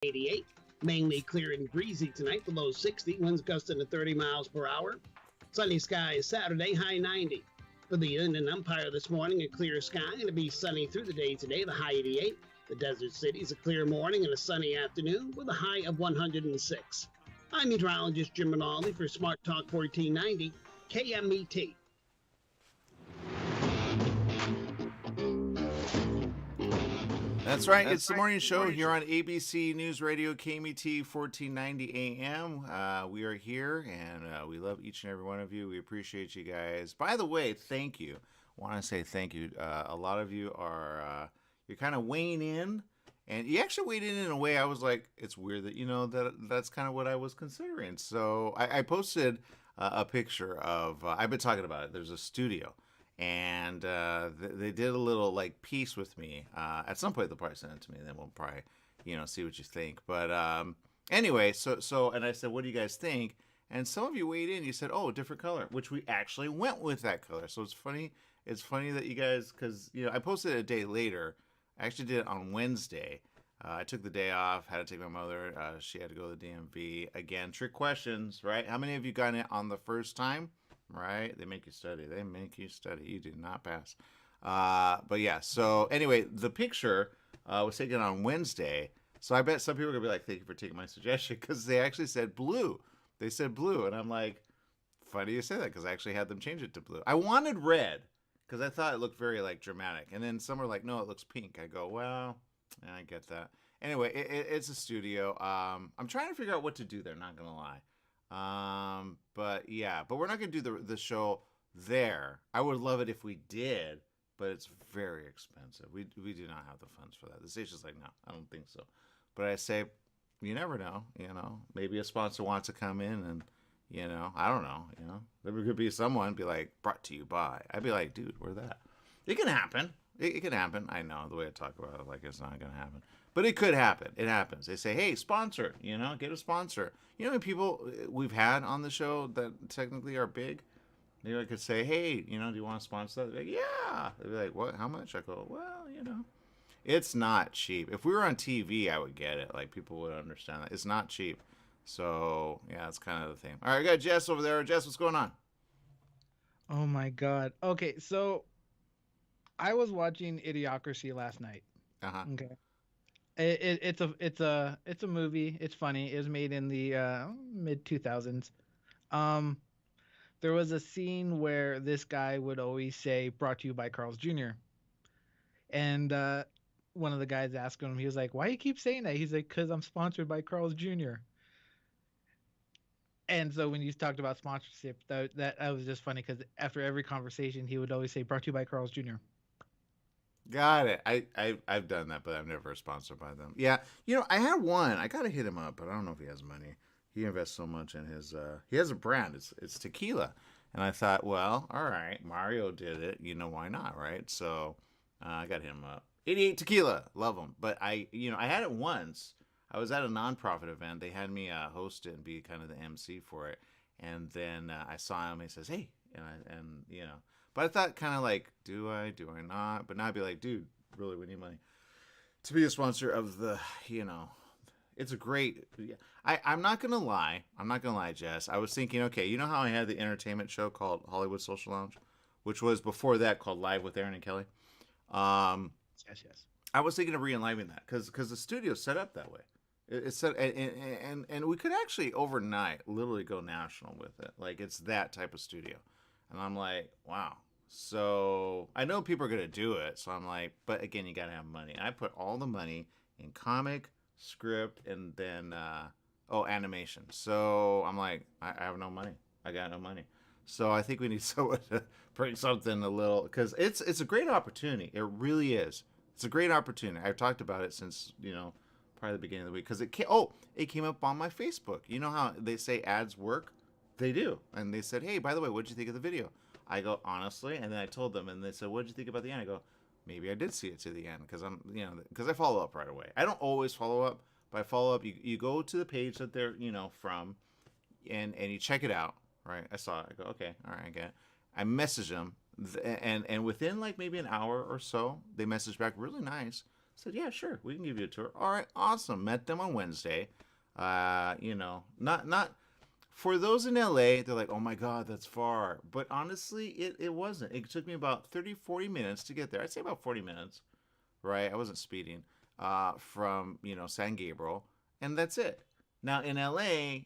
88. Mainly clear and breezy tonight, the low 60. Winds gusting to 30 miles per hour. Sunny skies Saturday, high 90. For the Inland Empire this morning, a clear sky. It'll be sunny through the day today, the high 88. The Desert City's a clear morning and a sunny afternoon with a high of 106. I'm meteorologist Jim Rinaldi for Smart Talk 1490 KMET. That's right. It's the morning show here on ABC News Radio KMET 1490 AM. We are here, and we love each and every one of you. We appreciate you guys. By the way, thank you. I want to say thank you. A lot of you are you're kind of weighing in, and you actually weighed in a way I was like, it's weird that that's kind of what I was considering. So I posted a picture of. I've been talking about it. There's a studio. And they did a little like piece with me. At some point, they'll probably send it to me, and then we'll probably, see what you think. But anyway, so and I said, what do you guys think? And some of you weighed in. You said, oh, different color, which we actually went with that color. So it's funny. It's funny that you guys, because I posted it a day later. I actually did it on Wednesday. I took the day off. Had to take my mother. She had to go to the DMV again. Trick questions, right? How many of you got it on the first time? Right? They make you study. You do not pass. But yeah, so anyway, the picture was taken on Wednesday. So I bet some people are going to be like, thank you for taking my suggestion, because they actually said blue. They said blue. And I'm like, funny you say that, because I actually had them change it to blue. I wanted red, because I thought it looked very like dramatic. And then some were like, no, it looks pink. I go, well, I get that. Anyway, it's a studio. I'm trying to figure out what to do there, not going to lie. But we're not going to do the show there. I would love it if we did, but it's very expensive. We do not have the funds for that. The station's like, no, I don't think so. But I say, you never know, maybe a sponsor wants to come in and, I don't know, there could be someone be like, brought to you by. I'd be like, dude, where's that? It can happen. It can happen. I know the way I talk about it, like it's not going to happen. But it could happen. It happens. They say, hey, sponsor, get a sponsor. People we've had on the show that technically are big, maybe I could say, hey, do you want to sponsor that? They'd be like, yeah. They'd be like, what? How much? I go, well, it's not cheap. If we were on TV, I would get it. Like, people would understand that. It's not cheap. So, yeah, that's kind of the thing. All right, we got Jess over there. Jess, what's going on? Oh, my God. Okay, so I was watching Idiocracy last night. Uh-huh. Okay. It's a movie. It's funny. It was made in the mid 2000s. There was a scene where this guy would always say "Brought to you by Carl's Jr." And one of the guys asked him, he was like, "Why do you keep saying that?" He's like, "Cause I'm sponsored by Carl's Jr." And so when you talked about sponsorship, that was just funny, because after every conversation, he would always say "Brought to you by Carl's Jr." Got it. I've done that, but I've never sponsored by them. Yeah, I had one. I gotta hit him up, but I don't know if he has money. He invests so much in his. He has a brand. It's tequila, and I thought, well, all right, Mario did it. Why not, right? So I got him up. 88 Tequila, love them. But I had it once. I was at a nonprofit event. They had me host it and be kind of the MC for it, and then I saw him. He says, hey, and But I thought kind of like, do I not? But now I'd be like, dude, really, we need money to be a sponsor of the, it's a great, I'm not going to lie. Jess. I was thinking, okay, you know how I had the entertainment show called Hollywood Social Lounge, which was before that called Live with Aaron and Kelly. Yes. I was thinking of re-enlivening that because the studio's set up that way. It's set, and we could actually overnight literally go national with it. Like, it's that type of studio. And I'm like, wow. So I know people are going to do it. So I'm like, but again, you got to have money. And I put all the money in comic, script, and then, animation. So I'm like, I have no money. I got no money. So I think we need someone to bring something a little, because it's a great opportunity. It really is. It's a great opportunity. I've talked about it since, probably the beginning of the week. Because it came up on my Facebook. You know how they say ads work? They do. And they said, hey, by the way, what did you think of the video? I go, honestly. And then I told them, and they said, what did you think about the end? I go, maybe I did see it to the end, because because I follow up right away. I don't always follow up, but I follow up. You go to the page that they're, from, and you check it out, right? I saw it. I go, okay, all right, I get it. I message them, and within like maybe an hour or so, they message back really nice, said, yeah, sure, we can give you a tour. All right, awesome. Met them on Wednesday. Not for those in LA, they're like, oh my God, that's far. But honestly, it wasn't. It took me about 30, 40 minutes to get there. I'd say about 40 minutes, right? I wasn't speeding from, San Gabriel. And that's it. Now in LA,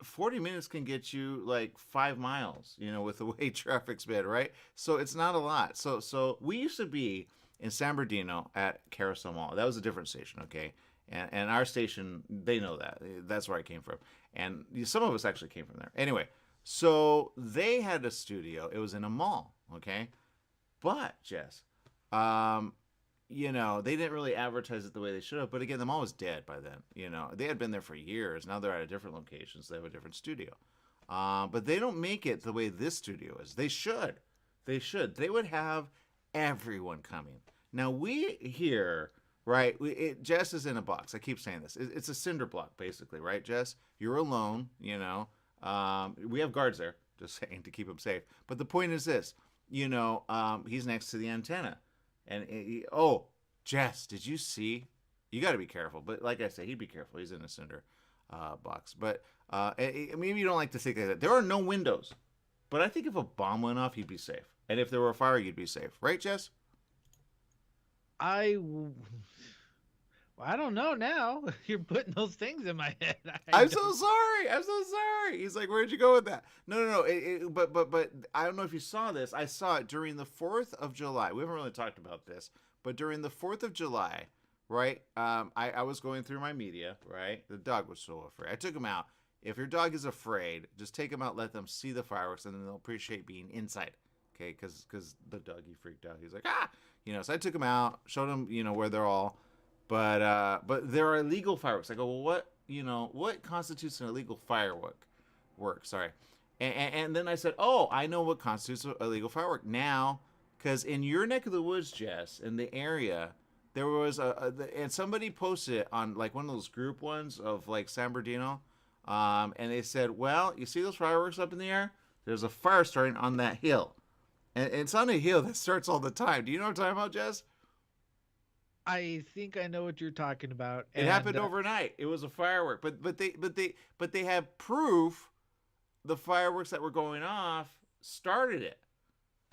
40 minutes can get you like 5 miles, with the way traffic's been, right? So it's not a lot. So we used to be in San Bernardino at Carousel Mall. That was a different station, okay? And our station, they know that. That's where I came from. And some of us actually came from there. Anyway, so they had a studio. It was in a mall, okay? But, Jess, they didn't really advertise it the way they should have. But again, the mall was dead by then. They had been there for years. Now they're at a different location, so they have a different studio. But they don't make it the way this studio is. They should. They should. They would have everyone coming. Now we here, right? Jess is in a box. I keep saying this. It's a cinder block, basically, right, Jess? You're alone. We have guards there, just saying, to keep them safe. But the point is this. He's next to the antenna. And, Jess, did you see? You got to be careful. But like I said, he'd be careful. He's in a cinder box. But maybe you don't like to think like that. There are no windows. But I think if a bomb went off, he'd be safe. And if there were a fire, you'd be safe. Right, Jess? I don't know now. You're putting those things in my head. I'm so sorry. He's like, where'd you go with that? No. But I don't know if you saw this. I saw it during the 4th of July. We haven't really talked about this, but during the 4th of July, right? I was going through my media, right? The dog was so afraid. I took him out. If your dog is afraid, just take him out, let them see the fireworks, and then they'll appreciate being inside. Okay, because the doggy freaked out. He's like, so I took him out, showed him, where they're all. But there are illegal fireworks. I go, well, what constitutes an illegal firework? Sorry. And then I said, I know what constitutes an illegal firework now, because in your neck of the woods, Jess, in the area, there was and somebody posted it on like one of those group ones of like San Bernardino, and they said, well, you see those fireworks up in the air? There's a fire starting on that hill. And it's on a hill that starts all the time. Do you know what I'm talking about, Jess? I think I know what you're talking about. It happened overnight. It was a firework, but they have proof the fireworks that were going off started it.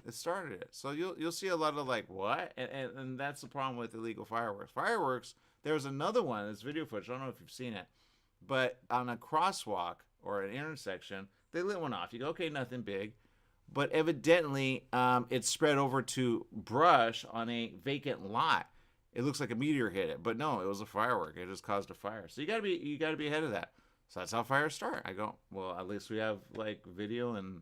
It started it. So you'll see a lot of like what, and that's the problem with illegal fireworks. Fireworks. There was another one. This video footage. I don't know if you've seen it, but on a crosswalk or an intersection, they lit one off. You go, okay, nothing big. But evidently, it spread over to brush on a vacant lot. It looks like a meteor hit it, but no, it was a firework. It just caused a fire. So you gotta be ahead of that. So that's how fires start. I go, well, at least we have like video and.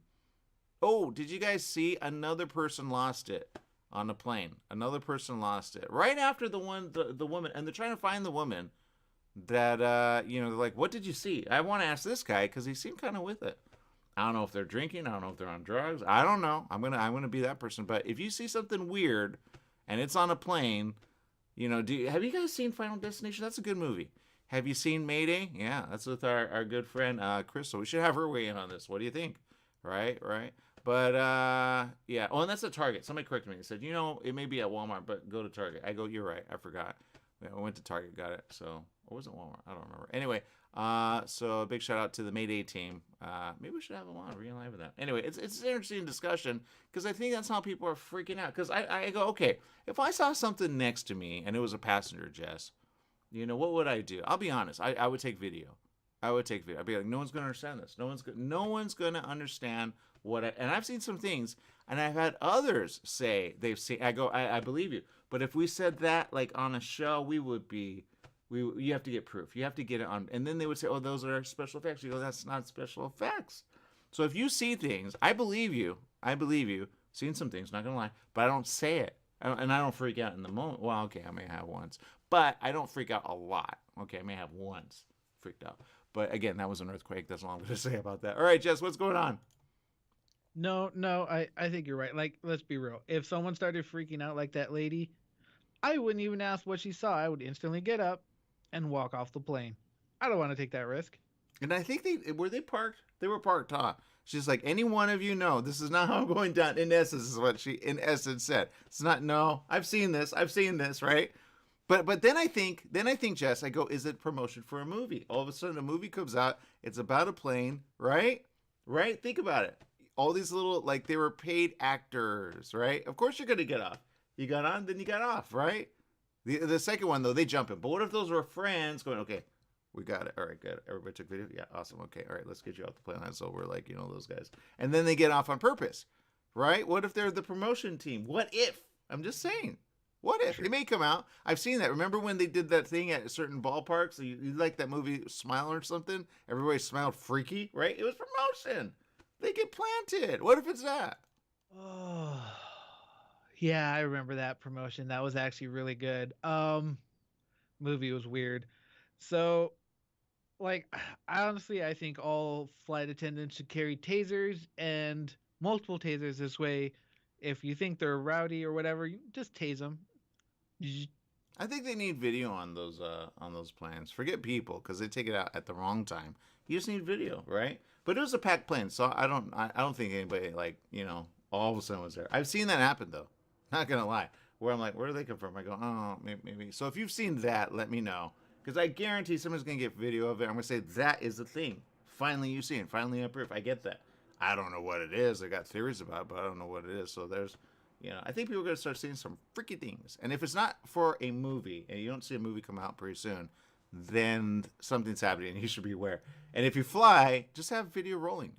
Oh, did you guys see another person lost it on a plane? Another person lost it right after the woman, and they're trying to find the woman. That they're like, what did you see? I want to ask this guy because he seemed kind of with it. I don't know if they're drinking. I don't know if they're on drugs. I don't know. I'm gonna be that person. But if you see something weird, and it's on a plane, have you guys seen Final Destination? That's a good movie. Have you seen Mayday? Yeah, that's with our good friend Crystal. We should have her weigh in on this. What do you think? Right. But yeah. Oh, and that's at Target. Somebody corrected me. They said, it may be at Walmart, but go to Target. I go, you're right. I forgot. I went to Target, got it. So, or was it Walmart? I don't remember. Anyway. So a big shout out to the Mayday team. Maybe we should have them on real-live with that. Anyway, it's an interesting discussion because I think that's how people are freaking out. Because I go, okay, if I saw something next to me and it was a passenger, Jess, what would I do? I'll be honest. I would take video. I'd be like, no one's going to understand this. No one's going to understand and I've seen some things, and I've had others say they've seen. I go, I believe you. But if we said that like on a show, we would be. You have to get proof. You have to get it on. And then they would say, oh, those are special effects. You go, that's not special effects. So if you see things, I believe you. Seen some things, not going to lie. But I don't say it. And I don't freak out in the moment. Well, okay, I may have once. But I don't freak out a lot. Okay, I may have once freaked out. But again, that was an earthquake. That's all I'm going to say about that. All right, Jess, what's going on? No, I think you're right. Like, let's be real. If someone started freaking out like that lady, I wouldn't even ask what she saw. I would instantly get up and walk off the plane. I don't want to take that risk. And I think they parked. They were parked, huh? She's like, any one of you know, this is not how I'm going down. In essence, is what she in essence said. It's not, no, I've seen this, right? But then I think Jess, I go, is it promotion for a movie? All of a sudden a movie comes out, it's about a plane, right? Right? Think about it. All these little, like, they were paid actors, right? Of course you're gonna get off. You got on, then you got off, right? The second one though, they jump in. But what if those were friends going, okay, we got it. All right, good. Everybody took video. Yeah, awesome. Okay, all right, let's get you off the plane. So we're like, those guys, and then they get off on purpose, right? What if they're the promotion team? What if? I'm just saying. What if? Sure. They may come out. I've seen that. Remember when they did that thing at certain ballparks? You like that movie Smile or something? Everybody smiled freaky, right? It was promotion. They get planted. What if it's that? Oh, yeah, I remember that promotion. That was actually really good. Movie was weird. So, like, I think all flight attendants should carry tasers and multiple tasers this way. If you think they're rowdy or whatever, you just tase them. I think they need video on those plans. Forget people because they take it out at the wrong time. You just need video, right? But it was a packed plane, so I don't think anybody all of a sudden was there. I've seen that happen though. Not gonna lie. Where I'm like, where do they come from? I go, oh, maybe. So if you've seen that, let me know because I guarantee someone's gonna get video of it. I'm gonna say that is the thing. Finally, you see it. Finally, a proof. I get that. I don't know what it is. I got theories about it, but I don't know what it is. So there's. I think people are going to start seeing some freaky things. And if it's not for a movie, and you don't see a movie come out pretty soon, then something's happening, and you should be aware. And if you fly, just have video rolling,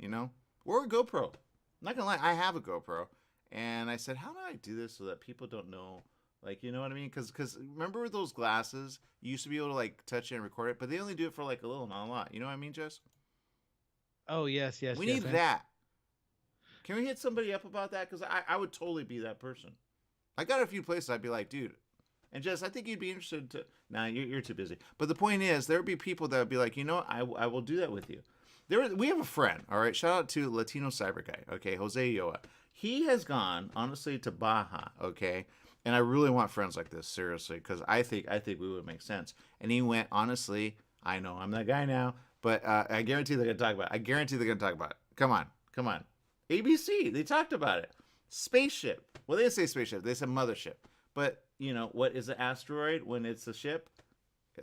or a GoPro. I'm not going to lie, I have a GoPro. And I said, how do I do this so that people don't know? Like, you know what I mean? Because remember those glasses? You used to be able to, touch it and record it, but they only do it for, a little, not a lot. You know what I mean, Jess? Oh, yes. We need that. Can we hit somebody up about that? Because I would totally be that person. I got a few places I'd be like, dude. And Jess, I think you'd be interested to... Nah, you're too busy. But the point is, there would be people that would be like, I will do that with you. We have a friend, all right? Shout out to Latino Cyber Guy, okay? Jose Yoa. He has gone, honestly, to Baja, okay? And I really want friends like this, seriously, because I think we would make sense. And he went, honestly, I know I'm that guy now, but I guarantee they're going to talk about it. Come on. ABC, they talked about it. Spaceship. Well, they didn't say spaceship. They said mothership. But, what is an asteroid when it's a ship?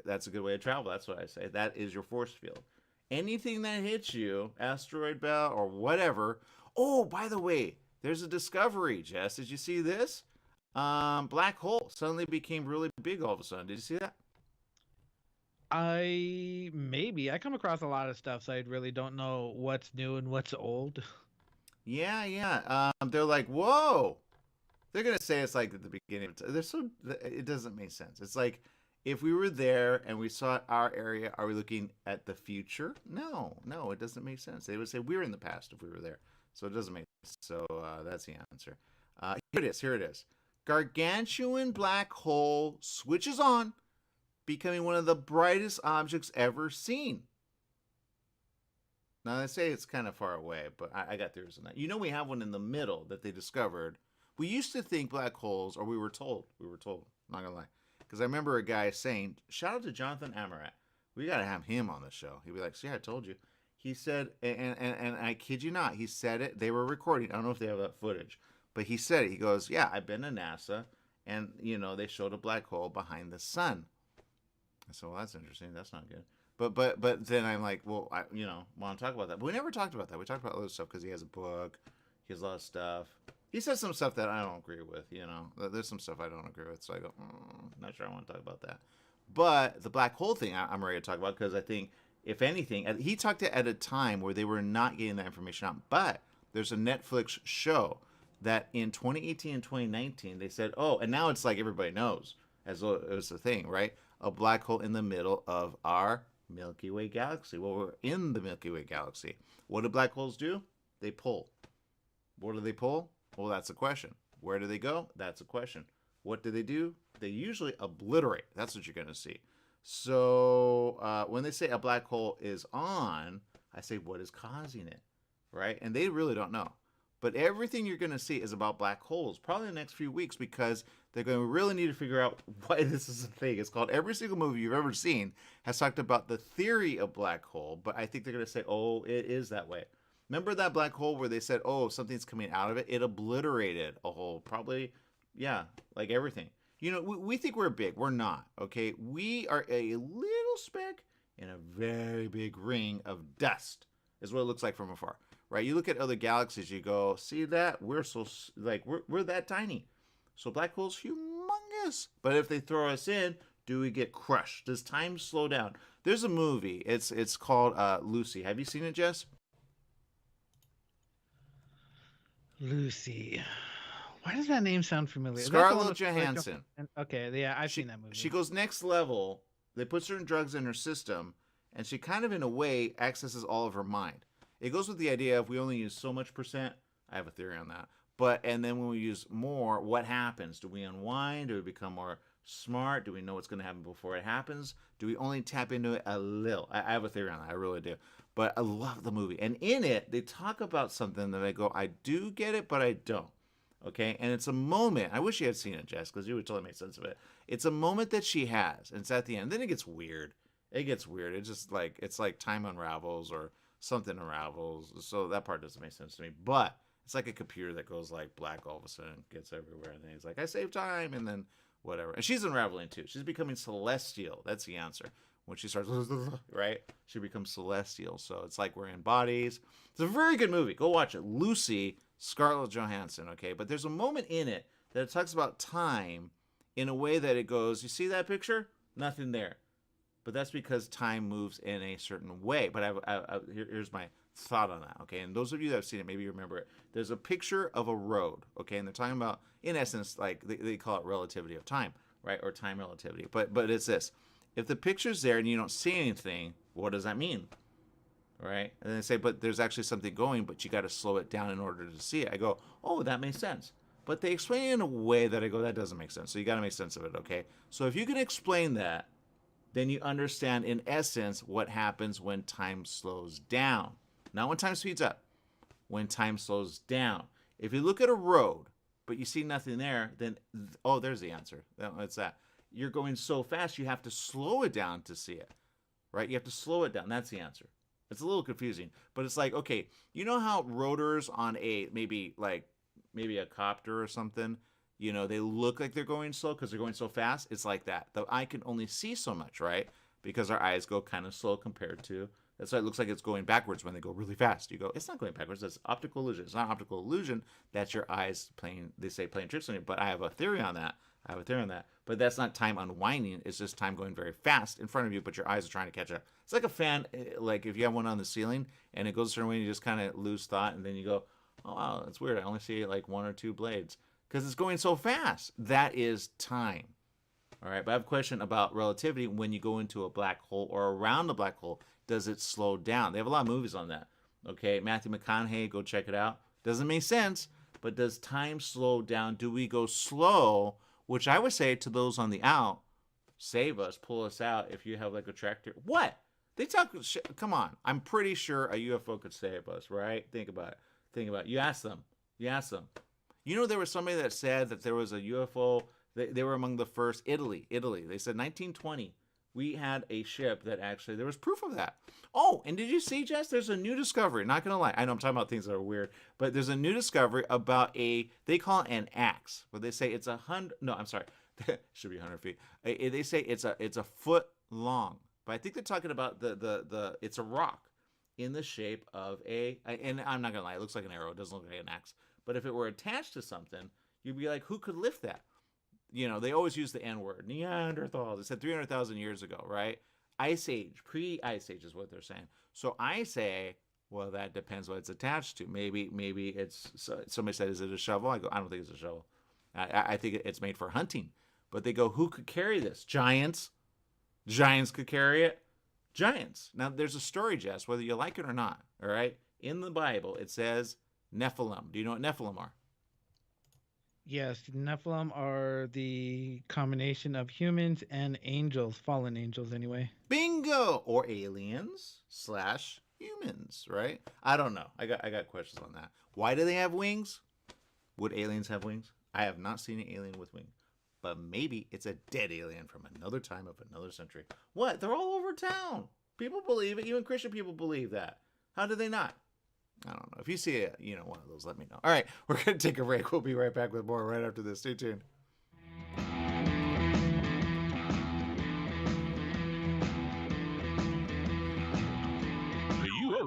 That's a good way to travel. That's what I say. That is your force field. Anything that hits you, asteroid belt or whatever. Oh, by the way, there's a discovery, Jess. Did you see this? Black hole suddenly became really big all of a sudden. Did you see that? I come across a lot of stuff, so I really don't know what's new and what's old. Yeah. They're like, whoa. They're gonna say it's like at the beginning. It doesn't make sense. It's like if we were there and we saw our area, are we looking at the future? No, it doesn't make sense. They would say we're in the past if we were there. So it doesn't make sense. So that's the answer. Here it is. Gargantuan black hole switches on, becoming one of the brightest objects ever seen. Now, they say it's kind of far away, but I got theories on that. We have one in the middle that they discovered. We used to think black holes, or we were told, not going to lie. Because I remember a guy saying, shout out to Jonathan Amarat. We got to have him on the show. He'd be like, see, I told you. He said, and I kid you not, he said it. They were recording. I don't know if they have that footage. But he said it. He goes, yeah, I've been to NASA, and, they showed a black hole behind the sun. I said, well, that's interesting. That's not good. But then I'm like, well, I want to talk about that. But we never talked about that. We talked about other stuff because he has a book. He has a lot of stuff. He says some stuff that I don't agree with, There's some stuff I don't agree with. So I go, not sure I want to talk about that. But the black hole thing I'm ready to talk about because I think, if anything, he talked at a time where they were not getting that information out. But there's a Netflix show that in 2018 and 2019, they said, oh, and now it's like everybody knows as it was a thing, right? A black hole in the middle of our Milky Way galaxy. Well, we're in the Milky Way galaxy. What do black holes do? They pull. What do they pull? Well, that's a question. Where do they go? That's a question. What do? They usually obliterate. That's what you're going to see. So when they say a black hole is on, I say, what is causing it? Right? And they really don't know. But everything you're going to see is about black holes, probably in the next few weeks, because they're going to really need to figure out why this is a thing. It's called every single movie you've ever seen has talked about the theory of black hole, but I think they're going to say, oh, it is that way. Remember that black hole where they said, oh, something's coming out of it? It obliterated a hole, probably, yeah, like everything. You know, we think we're big. We're not, okay? We are a little speck in a very big ring of dust, is what it looks like from afar, right? You look at other galaxies, you go, see that? We're so, like, we're that tiny. So black hole's humongous. But if they throw us in, do we get crushed? Does time slow down? There's a movie. It's called Lucy. Have you seen it, Jess? Lucy. Why does that name sound familiar? Scarlett Johansson. Okay, yeah, I've seen that movie. She goes next level. They put certain drugs in her system, and she kind of, in a way, accesses all of her mind. It goes with the idea of we only use so much percent. I have a theory on that. And then when we use more, what happens? Do we unwind? Do we become more smart? Do we know what's going to happen before it happens? Do we only tap into it a little? I have a theory on that. I really do. But I love the movie. And in it, they talk about something that I go, I do get it, but I don't. Okay, and it's a moment. I wish you had seen it, Jess, because you would totally make sense of it. It's a moment that she has, and it's at the end. Then it gets weird. It's just like it's like time unravels or something unravels. So that part doesn't make sense to me. But it's like a computer that goes like black all of a sudden, gets everywhere, and then he's like, I saved time, and then whatever. And she's unraveling too. She's becoming celestial. That's the answer. When she starts, right? She becomes celestial. So it's like we're in bodies. It's a very good movie. Go watch it. Lucy. Scarlett Johansson, okay? But there's a moment in it that it talks about time in a way that it goes, you see that picture? Nothing there. But that's because time moves in a certain way. But here's my thought on that, okay? And those of you that have seen it, maybe you remember it. There's a picture of a road, okay? And they're talking about, in essence, like they call it relativity of time, right? Or time relativity. But it's this. If the picture's there and you don't see anything, what does that mean? Right? And they say, but there's actually something going, but you got to slow it down in order to see it. I go, oh, that makes sense. But they explain it in a way that I go, that doesn't make sense. So you got to make sense of it, okay? So if you can explain that, then you understand, in essence, what happens when time slows down. Not when time speeds up, when time slows down. If you look at a road, but you see nothing there, then, oh, there's the answer. It's that. You're going so fast, you have to slow it down to see it, right? You have to slow it down. That's the answer. It's a little confusing, but it's like, okay, you know how rotors on maybe a copter or something, you know, they look like they're going slow because they're going so fast. It's like that. The eye can only see so much, right? Because our eyes go kind of slow compared to, that's why it looks like it's going backwards when they go really fast. You go, it's not going backwards. That's optical illusion. It's not optical illusion. That's your eyes playing tricks on you. But I have a theory on that. But that's not time unwinding. It's just time going very fast in front of you, but your eyes are trying to catch up. It's like a fan, like if you have one on the ceiling and it goes a certain way and you just kind of lose thought and then you go, oh, wow, that's weird. I only see like one or two blades because it's going so fast. That is time. All right, but I have a question about relativity. When you go into a black hole or around a black hole, does it slow down? They have a lot of movies on that. Okay, Matthew McConaughey, go check it out. Doesn't make sense, but does time slow down? Do we go slow? Which I would say to those on the out, save us, pull us out if you have like a tractor. What? They talk, come on. I'm pretty sure a UFO could save us, right? Think about it. You ask them. You know, there was somebody that said that there was a UFO. They were among the first. Italy. They said 1920. We had a ship that actually, there was proof of that. Oh, and did you see, Jess? There's a new discovery. Not going to lie. I know I'm talking about things that are weird, but there's a new discovery about they call it an axe, where they say it's 100, no, I'm sorry. Should be 100 feet. They say it's a foot long, but I think they're talking about it's a rock in the shape of and I'm not going to lie. It looks like an arrow. It doesn't look like an axe. But if it were attached to something, you'd be like, who could lift that? You know, they always use the N word, Neanderthals. It said 300,000 years ago, right? Ice Age, pre-Ice Age is what they're saying. So I say, well, that depends what it's attached to. Maybe it's, somebody said, is it a shovel? I go, I don't think it's a shovel. I think it's made for hunting. But they go, who could carry this? Giants. Giants could carry it. Giants. Now, there's a story, Jess, whether you like it or not, all right? In the Bible, it says Nephilim. Do you know what Nephilim are? Yes, Nephilim are the combination of humans and angels, fallen angels anyway. Bingo! Or aliens / humans, right? I don't know. I got questions on that. Why do they have wings? Would aliens have wings? I have not seen an alien with wings. But maybe it's a dead alien from another time of another century. What? They're all over town. People believe it. Even Christian people believe that. How do they not? I don't know. If you see one of those, let me know. All right, we're going to take a break. We'll be right back with more right after this. Stay tuned.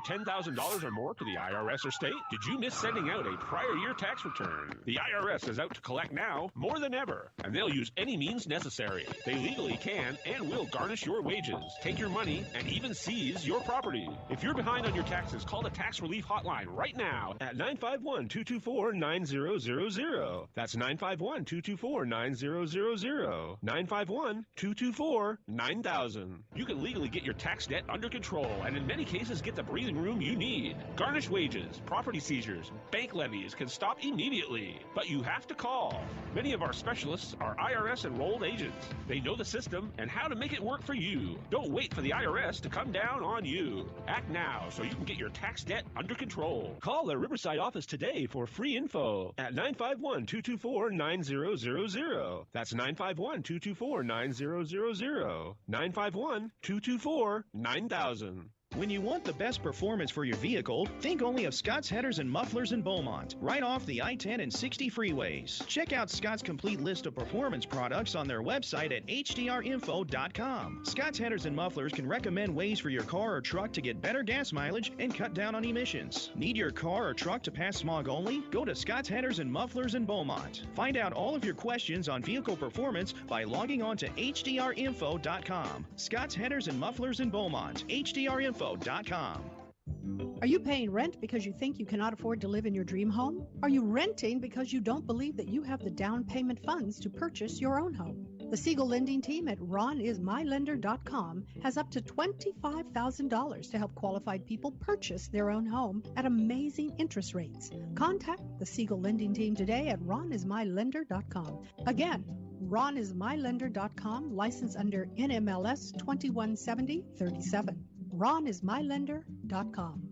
owe $10,000 or more to the IRS or state? Did you miss sending out a prior year tax return? The IRS is out to collect now more than ever, and they'll use any means necessary. They legally can and will garnish your wages, take your money, and even seize your property. If you're behind on your taxes, call the Tax Relief Hotline right now at 951-224-9000. That's 951-224-9000. 951-224-9000. You can legally get your tax debt under control and in many cases get the breathing room you need. Garnished wages, property seizures, bank levies can stop immediately, but you have to call. Many of our specialists are IRS enrolled agents. They know the system and how to make it work for you. Don't wait for the IRS to come down on you. Act now so you can get your tax debt under control. Call the Riverside office today for free info at 951-224-9000. That's 951-224-9000. 951-224-9000. When you want the best performance for your vehicle, think only of Scott's Headers and Mufflers in Beaumont, right off the I-10 and 60 freeways. Check out Scott's complete list of performance products on their website at hdrinfo.com. Scott's Headers and Mufflers can recommend ways for your car or truck to get better gas mileage and cut down on emissions. Need your car or truck to pass smog only? Go to Scott's Headers and Mufflers in Beaumont. Find out all of your questions on vehicle performance by logging on to hdrinfo.com. Scott's Headers and Mufflers in Beaumont. hdrinfo.com. Are you paying rent because you think you cannot afford to live in your dream home? Are you renting because you don't believe that you have the down payment funds to purchase your own home? The Siegel lending team at ronismylender.com has up to $25,000 to help qualified people purchase their own home at amazing interest rates. Contact the Siegel lending team today at ronismylender.com. Again, ronismylender.com, licensed under NMLS 217037. ronismylender.com.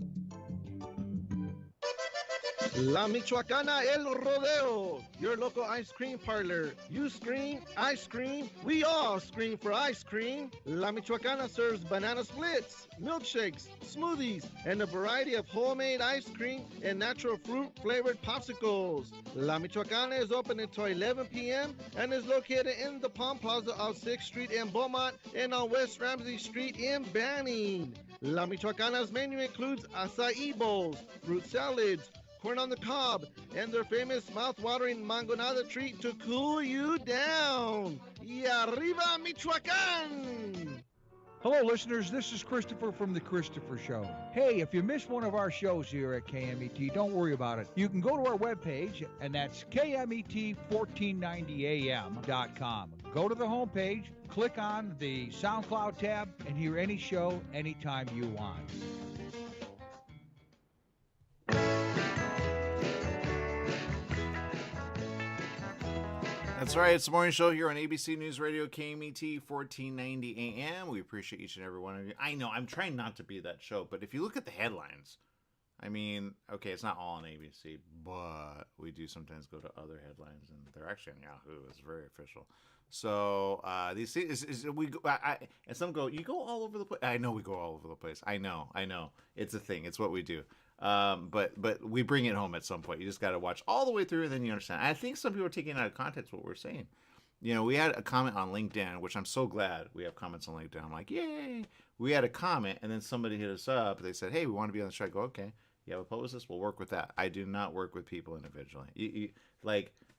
La Michoacana El Rodeo, your local ice cream parlor. You scream, I scream, we all scream for ice cream. La Michoacana serves banana splits, milkshakes, smoothies, and a variety of homemade ice cream and natural fruit flavored popsicles. La Michoacana is open until 11 p.m. and is located in the Palm Plaza of 6th Street in Beaumont and on West Ramsey Street in Banning. La Michoacana's menu includes acai bowls, fruit salads, corn on the cob, and their famous mouth-watering mangonada treat to cool you down. Y arriba, Michoacán! Hello, listeners. This is Christopher from The Christopher Show. Hey, if you missed one of our shows here at KMET, don't worry about it. You can go to our webpage, and that's KMET1490am.com. Go to the homepage, click on the SoundCloud tab, and hear any show anytime you want. That's right. It's the morning show here on ABC News Radio, KMET 1490 AM. We appreciate each and every one of you. I know I'm trying not to be that show, but if you look at the headlines, I mean, okay, it's not all on ABC, but we do sometimes go to other headlines, and they're actually on Yahoo. It's very official. So these we go, and some go, you go all over the place. I know we go all over the place. I know. It's a thing. It's what we do. But we bring it home at some point. You just got to watch all the way through, and then you understand. I think some people are taking out of context what we're saying. You know, we had a comment on LinkedIn, which I'm so glad we have comments on LinkedIn. I'm like, yay! We had a comment, and then somebody hit us up. They said, hey, we want to be on the show. I go, okay. You have a publicist? We'll work with that. I do not work with people individually.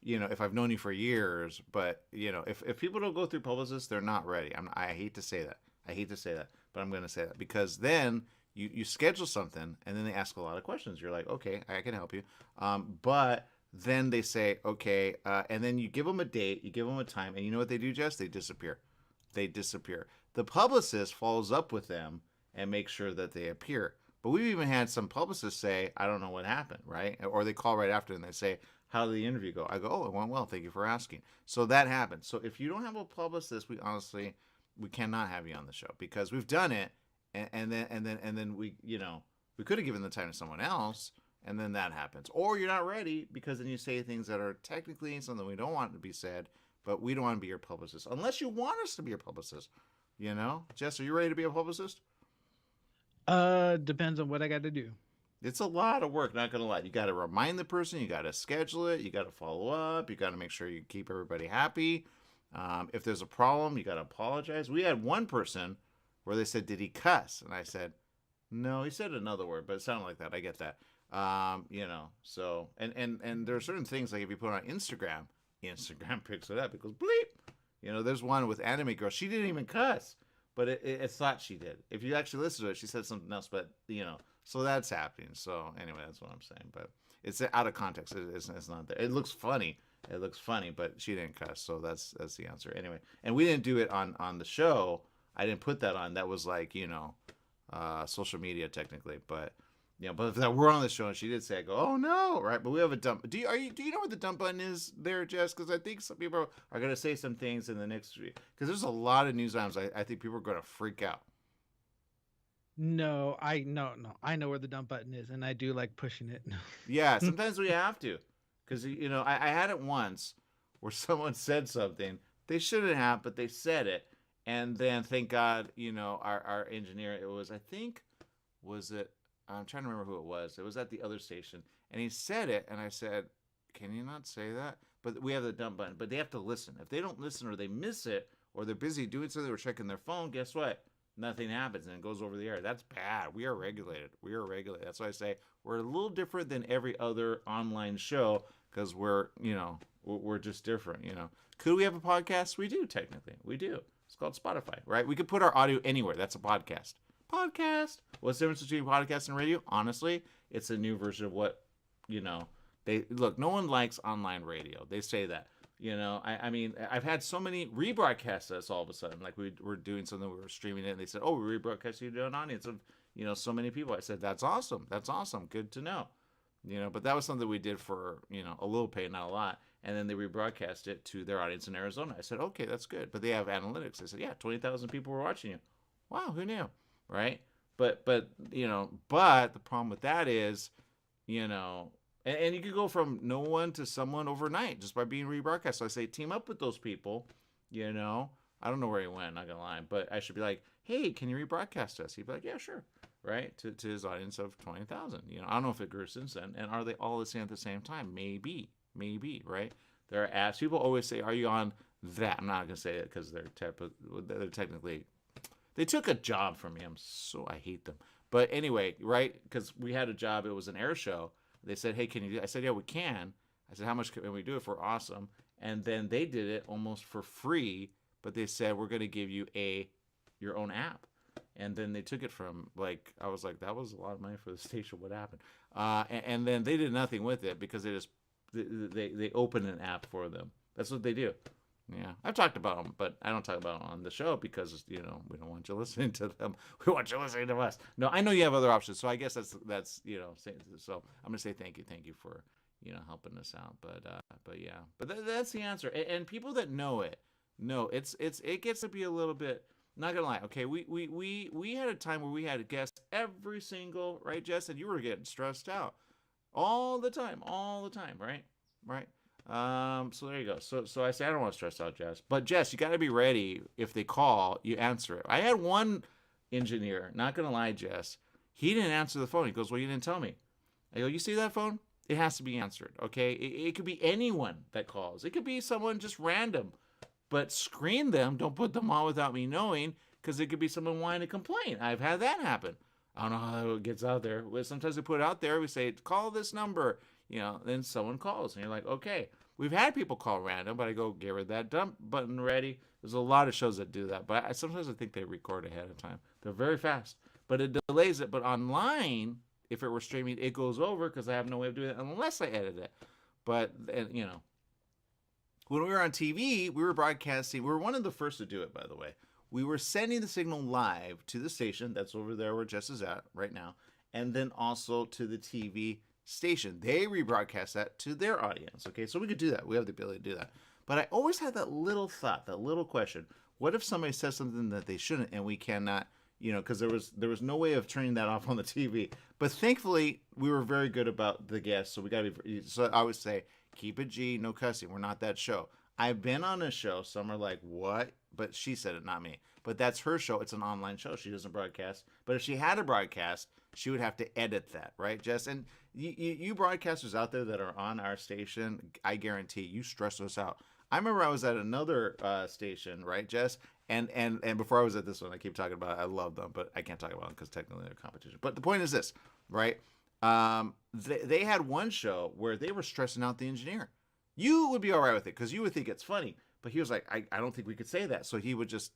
If I've known you for years, but, if people don't go through publicists, they're not ready. I hate to say that. But I'm going to say that because then you schedule something and then they ask a lot of questions. You're like, okay, I can help you. But then they say, okay, and then you give them a date, you give them a time, and you know what they do, Jess? They disappear. The publicist follows up with them and makes sure that they appear. But we've even had some publicists say, I don't know what happened, right? Or they call right after and they say, how did the interview go? I go, it went well. Thank you for asking. So that happens. So if you don't have a publicist, we cannot have you on the show because we've done it. And then we could have given the time to someone else, and then that happens. Or you're not ready because then you say things that are technically something we don't want to be said, but we don't want to be your publicist unless you want us to be your publicist. Jess, are you ready to be a publicist? Depends on what I got to do. It's a lot of work, not gonna lie. You got to remind the person, you got to schedule it, you got to follow up, you got to make sure you keep everybody happy. If there's a problem, you got to apologize. We had one person where they said, did he cuss? And I said, No, he said another word, but it sounded like that. I get that. So and there are certain things like if you put on Instagram picks it up. It goes bleep. There's one with Anime Girl. She didn't even cuss, but it's thought she did. If you actually listen to it, she said something else. But so that's happening. So anyway, that's what I'm saying. But it's out of context. It's not there. It looks funny. But she didn't cuss. So that's the answer. Anyway, and we didn't do it on the show. I didn't put that on. That was like social media technically, but but if we're on the show and she did say, I go, oh no, right? But we have a dump. Do you know what the dump button is there, Jess? Because I think some people are going to say some things in the next week. Because there's a lot of news items. I think people are going to freak out. No, I know where the dump button is, and I do like pushing it. Yeah, sometimes we have to, because I had it once where someone said something they shouldn't have, but they said it. And then, thank God, our engineer, I'm trying to remember who it was. It was at the other station. And he said it, and I said, can you not say that? But we have the dump button. But they have to listen. If they don't listen or they miss it, or they're busy doing something or checking their phone, guess what? Nothing happens, and it goes over the air. That's bad. We are regulated. That's why I say we're a little different than every other online show, because we're just different, Could we have a podcast? We do, technically. We do. It's called Spotify, right? We could put our audio anywhere. That's a podcast. What's the difference between podcast and radio? Honestly, it's a new version of what, they look. No one likes online radio. They say that, I mean, I've had so many rebroadcasts us all of a sudden. Like we were doing something, we were streaming it, and they said, oh, we rebroadcast you to an audience of, so many people. I said, that's awesome. Good to know. But that was something we did for, a little pay, not a lot. And then they rebroadcast it to their audience in Arizona. I said, okay, that's good. But they have analytics. They said, yeah, 20,000 people were watching you. Wow, who knew? Right? But the problem with that is, and you could go from no one to someone overnight just by being rebroadcast. So I say, team up with those people, I don't know where he went, not gonna lie, but I should be like, hey, can you rebroadcast us? He'd be like, yeah, sure. Right? To his audience of 20,000. I don't know if it grew since then. And are they all listening at the same time? Maybe, right? There are apps. People always say, are you on that? I'm not gonna say it because they're technically, they took a job from me. I hate them. But anyway, right? Because we had a job. It was an air show. They said, hey, can you do it? I said, yeah, we can. I said, how much can we do it for? Awesome. And then they did it almost for free, but they said, we're going to give you your own app. And then they took it from, I was like, that was a lot of money for the station. What happened? And then they did nothing with it because they opened an app for them. That's what they do. Yeah, I've talked about them, but I don't talk about them on the show because, we don't want you listening to them. We want you listening to us. No, I know you have other options, so I guess that's so I'm going to say thank you for, helping us out. But yeah, but that's the answer. And people that know it, it gets to be a little bit, not going to lie. Okay, we had a time where we had a guest every single, right, Jess? And you were getting stressed out all the time, right? Right. So there you go. So I say I don't want to stress out Jess, but Jess, you got to be ready. If they call, you answer it. I had one engineer, not gonna lie, Jess, he didn't answer the phone. He goes, well, you didn't tell me. I go, you see that phone? It has to be answered. Okay, it could be anyone that calls. It could be someone just random, but screen them. Don't put them on without me knowing, because it could be someone wanting to complain. I've had that happen. I don't know how it gets out there. Sometimes we put it out there. We say, call this number. Then someone calls, and you're like, okay. We've had people call random, but I go, get rid of that dump button ready. There's a lot of shows that do that, but sometimes I think they record ahead of time. They're very fast, but it delays it. But online, if it were streaming, it goes over because I have no way of doing it unless I edit it. But, when we were on TV, we were broadcasting. We were one of the first to do it, by the way. We were sending the signal live to the station. That's over there where Jess is at right now. And then also to the TV station. They rebroadcast that to their audience. Okay, so we could do that. We have the ability to do that. But I always had that little thought, that little question. What if somebody says something that they shouldn't and we cannot, because there was no way of turning that off on the TV. But thankfully, we were very good about the guests. So we got to be, so I would say, keep it G, no cussing. We're not that show. I've been on a show. Some are like, what? But she said it, not me. But that's her show. It's an online show. She doesn't broadcast. But if she had a broadcast, she would have to edit that, right, Jess? And you broadcasters out there that are on our station, I guarantee you stress us out. I remember I was at another station, right, Jess? And before I was at this one, I keep talking about I love them, but I can't talk about them because technically they're competition. But the point is this, right? They had one show where they were stressing out the engineer. You would be all right with it because you would think it's funny. But he was like, I don't think we could say that. So he would just,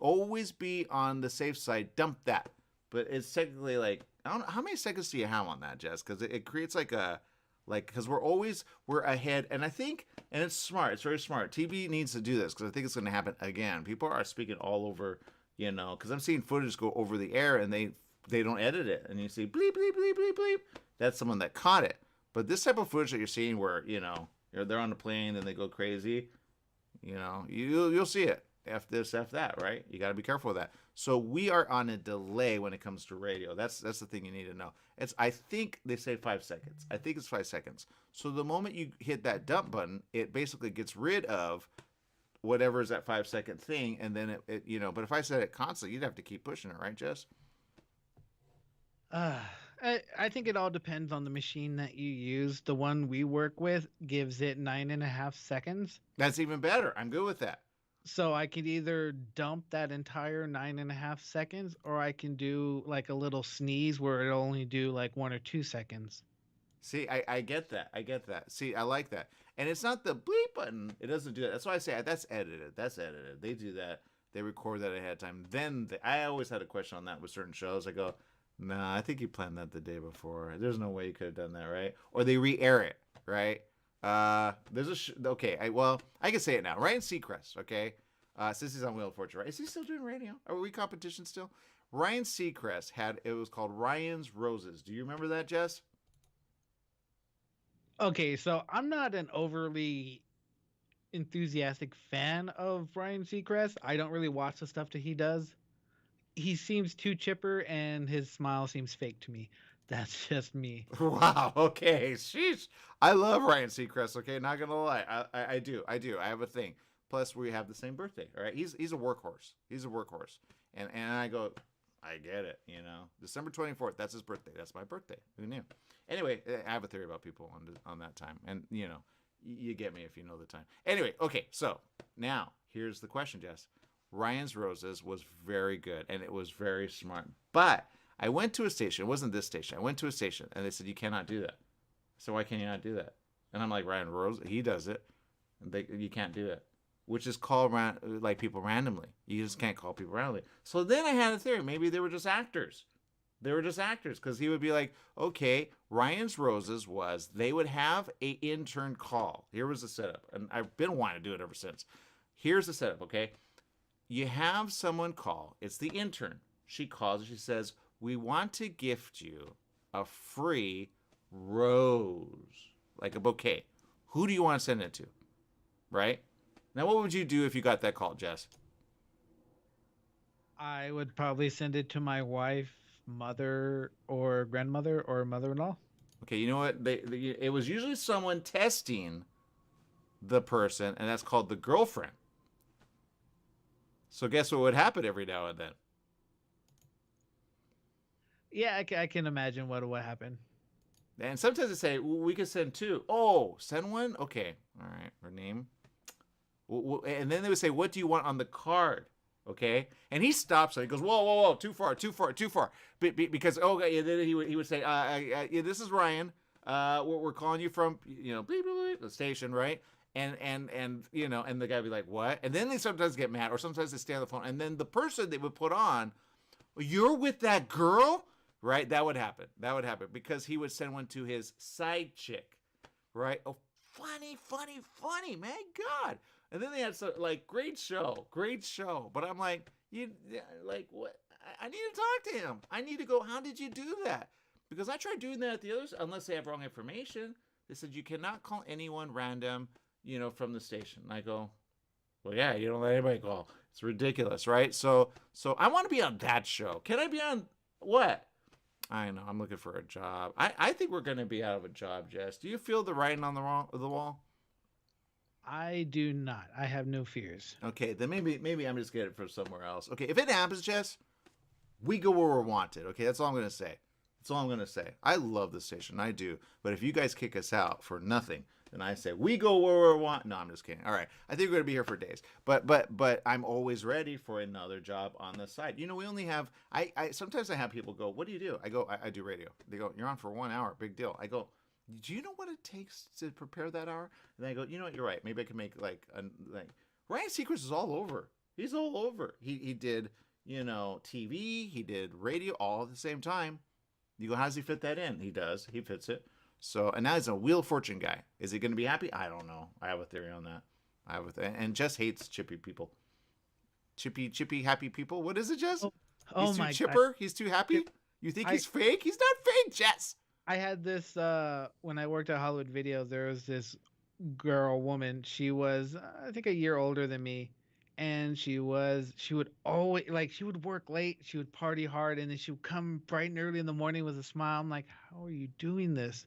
always be on the safe side, dump that. But it's technically like, I don't know, how many seconds do you have on that, Jess? Because it creates because we're ahead. And I think, and it's smart, it's very smart. TV needs to do this because I think it's going to happen again. People are speaking all over, because I'm seeing footage go over the air and they don't edit it. And you see bleep, bleep, bleep, bleep, bleep. That's someone that caught it. But this type of footage that you're seeing where, they're on the plane and they go crazy, you'll see it. F this, F that, right? You got to be careful with that. So we are on a delay when it comes to radio. That's the thing you need to know. I think they say 5 seconds. I think it's 5 seconds. So the moment you hit that dump button, it basically gets rid of whatever is that 5 second thing, and then it But if I said it constantly, you'd have to keep pushing it, right, Jess? I think it all depends on the machine that you use. The one we work with gives it 9.5 seconds. That's even better. I'm good with that. So I could either dump that entire 9.5 seconds, or I can do like a little sneeze where it'll only do like 1 or 2 seconds. See, I get that. See, I like that. And it's not the bleep button. It doesn't do that. That's why I say that's edited. They do that. They record that ahead of time. Then I always had a question on that with certain shows. I go, nah, I think you planned that the day before. There's no way you could have done that, right? Or they re-air it, right? There's okay. I can say it now. Ryan Seacrest, okay. Since he's on Wheel of Fortune, right? Is he still doing radio? Are we competition still? Ryan Seacrest it was called Ryan's Roses. Do you remember that, Jess? Okay, so I'm not an overly enthusiastic fan of Ryan Seacrest. I don't really watch the stuff that he does. He seems too chipper, and his smile seems fake to me. That's just me. Wow. Okay. Sheesh. I love Ryan Seacrest. Okay, not gonna lie. I do. I have a thing. Plus, we have the same birthday. All right. He's a workhorse. And I go, I get it. December 24th. That's his birthday. That's my birthday. Who knew? Anyway, I have a theory about people on that time, and you get me if you know the time. Anyway, okay. So now here's the question, Jess. Ryan's Roses was very good, and it was very smart. But I went to a station. It wasn't this station. I went to a station, and they said, you cannot do that. So why can you not do that? And I'm like, Ryan Rose, he does it. And you can't do it. Which is called like people randomly. You just can't call people randomly. So then I had a theory. Maybe they were just actors. Because he would be like, okay, Ryan's Roses was, they would have a intern call. Here was the setup. And I've been wanting to do it ever since. Here's the setup, okay? You have someone call. It's the intern. She calls and she says, we want to gift you a free rose, like a bouquet. Who do you want to send it to? Right? Now, what would you do if you got that call, Jess? I would probably send it to my wife, mother, or grandmother, or mother-in-law. Okay, you know what? It was usually someone testing the person, and that's called the girlfriend. So guess what would happen every now and then? Yeah, I can imagine what would happen. And sometimes they say, we could send two. Oh, send one? Okay. All right. Her name. And then they would say, what do you want on the card? Okay. And he stops and he goes, whoa, whoa, whoa. Too far. Because, then he would say, yeah, this is Ryan. We're calling you from, bleep, bleep, bleep, the station, right? And and the guy would be like, what? And then they sometimes get mad, or sometimes they stay on the phone. And then the person they would put on, you're with that girl? Right? That would happen. Because he would send one to his side chick. Right? Oh, funny, man. God. And then they had some, great show. But I'm like, what? I need to talk to him. I need to go, how did you do that? Because I tried doing that at the others, unless they have wrong information. They said, you cannot call anyone random, from the station. And I go, well, yeah, you don't let anybody call. It's ridiculous, right? So I want to be on that show. Can I be on what? I know, I'm looking for a job. I think we're going to be out of a job, Jess. Do you feel the writing on the wall? I do not. I have no fears. Okay, then maybe I'm just getting it from somewhere else. Okay, if it happens, Jess, we go where we're wanted. Okay, that's all I'm going to say. I love the station. I do. But if you guys kick us out for nothing, And I say, we go where we want. No, I'm just kidding. All right. I think we're going to be here for days. But I'm always ready for another job on the side. You know, we only have, sometimes I have people go, what do you do? I go, I do radio. They go, you're on for 1 hour. Big deal. I go, do you know what it takes to prepare that hour? And I go, you know what? You're right. Maybe I can make like Ryan Seacrest is all over. He's all over. He did, you know, TV. He did radio all at the same time. You go, how does he fit that in? He does. He fits it. So, and now he's a Wheel of Fortune guy. Is he going to be happy? I don't know. I have a theory on that. And Jess hates chippy people. Chippy happy people. What is it, Jess? He's too chipper. God. He's too happy. You think he's fake? He's not fake, Jess. I had this when I worked at Hollywood Videos. There was this woman. She was, I think, a year older than me, and she would always, like, she would work late. She would party hard, and then she would come bright and early in the morning with a smile. I'm like, how are you doing this?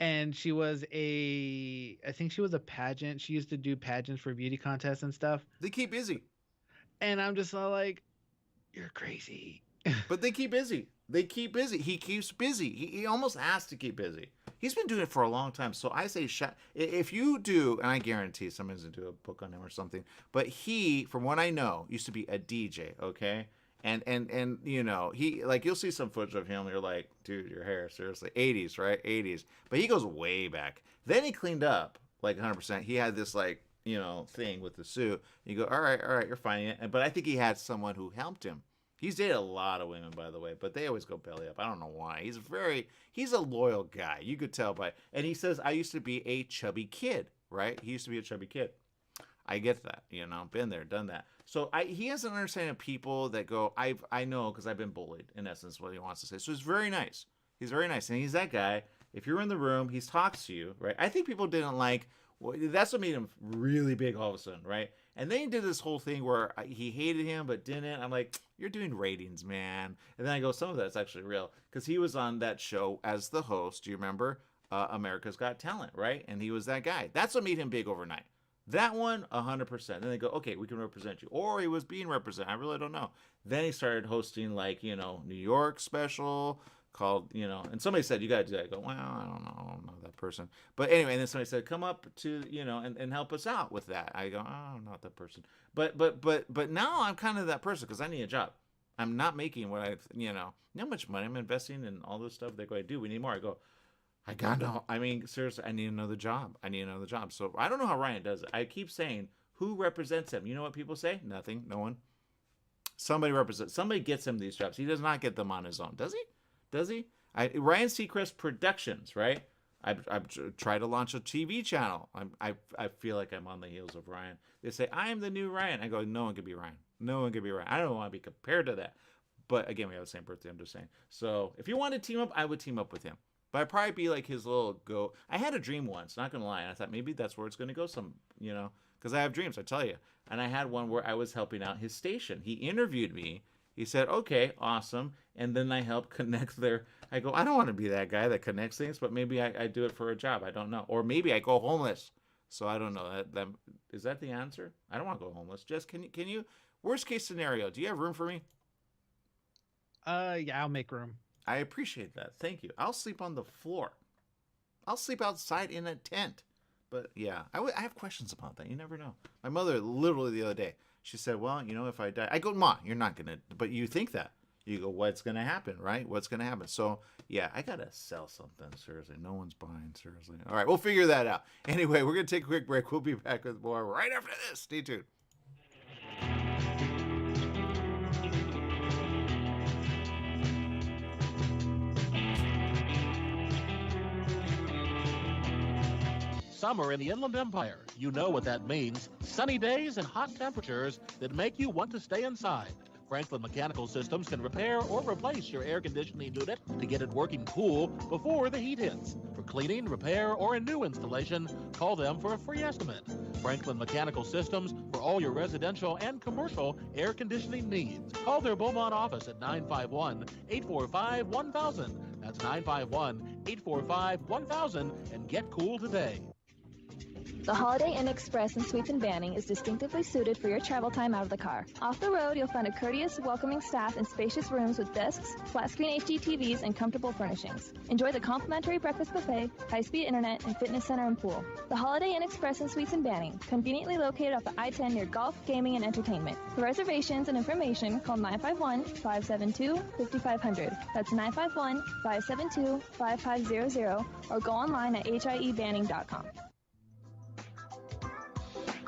And she was I think she was a pageant. She used to do pageants for beauty contests and stuff. They keep busy. And I'm just all like, you're crazy. But they keep busy. He keeps busy. He almost has to keep busy. He's been doing it for a long time. So I say, if you do, and I guarantee somebody's going to do a book on him or something, but he, from what I know, used to be a DJ, okay? And you know, he, like, you'll see some footage of him, you're like, dude, your hair, seriously. 80s, right? 80s. But he goes way back. Then he cleaned up, like, 100%. He had this, like, you know, thing with the suit. You go, all right, you're finding it. But I think he had someone who helped him. He's dated a lot of women, by the way, but they always go belly up. I don't know why. He's a loyal guy. You could tell by, and he says, I used to be a chubby kid, right? He used to be a chubby kid. I get that, you know, been there, done that. So he has an understanding of people that go, I know, because I've been bullied, in essence, what he wants to say. So he's very nice. He's very nice. And he's that guy. If you're in the room, he talks to you, right? I think people didn't like, well, that's what made him really big all of a sudden, right? And then he did this whole thing where he hated him but didn't. I'm like, you're doing ratings, man. And then I go, some of that's actually real. Because he was on that show as the host. Do you remember? America's Got Talent, right? And he was that guy. That's what made him big overnight. That one, 100%. Then they go, okay, we can represent you. Or he was being represented. I really don't know. Then he started hosting, like, you know, New York special called, you know, and somebody said, you got to do that. I go, well, I don't know that person. But anyway, and then somebody said, come up to, you know, and help us out with that. I go, oh, I'm not that person. But now I'm kind of that person because I need a job. I'm not making what you know how much money I'm investing in all this stuff. They go, I do. We need more. I go, I got no. I mean, seriously, I need another job. So I don't know how Ryan does it. I keep saying, who represents him? You know what people say? Nothing. No one. Somebody represents. Somebody gets him these jobs. He does not get them on his own. Does he? Ryan Seacrest Productions, right? I've tried to launch a TV channel. I feel like I'm on the heels of Ryan. They say, I am the new Ryan. I go, no one could be Ryan. No one could be Ryan. I don't want to be compared to that. But again, we have the same birthday, I'm just saying. So if you want to team up, I would team up with him. But I'd probably be like his little go. I had a dream once, not going to lie. And I thought maybe that's where it's going to go you know, because I have dreams, I tell you. And I had one where I was helping out his station. He interviewed me. He said, okay, awesome. And then I helped connect I go, I don't want to be that guy that connects things, but maybe I do it for a job. I don't know. Or maybe I go homeless. So I don't know. Is that the answer? I don't want to go homeless. Jess, can you, worst case scenario, do you have room for me? Yeah, I'll make room. I appreciate that. Thank you. I'll sleep on the floor. I'll sleep outside in a tent. But yeah, I have questions about that. You never know. My mother literally the other day, she said, well, you know, if I die, I go, Ma, you're not going to, but you think that. You go, what's going to happen, right? What's going to happen? So, yeah, I got to sell something, seriously. No one's buying, seriously. All right, we'll figure that out. Anyway, we're going to take a quick break. We'll be back with more right after this. Stay tuned. Summer in the Inland Empire. You know what that means. Sunny days and hot temperatures that make you want to stay inside. Franklin Mechanical Systems can repair or replace your air conditioning unit to get it working cool before the heat hits. For cleaning, repair, or a new installation, call them for a free estimate. Franklin Mechanical Systems for all your residential and commercial air conditioning needs. Call their Beaumont office at 951-845-1000. That's 951-845-1000 and get cool today. The Holiday Inn Express in Suites and Banning is distinctively suited for your travel time out of the car. Off the road, you'll find a courteous, welcoming staff and spacious rooms with desks, flat-screen HD TVs, and comfortable furnishings. Enjoy the complimentary breakfast buffet, high-speed internet, and fitness center and pool. The Holiday Inn Express in Suites and Banning, conveniently located off the I-10 near golf, gaming, and entertainment. For reservations and information, call 951-572-5500. That's 951-572-5500, or go online at hiebanning.com.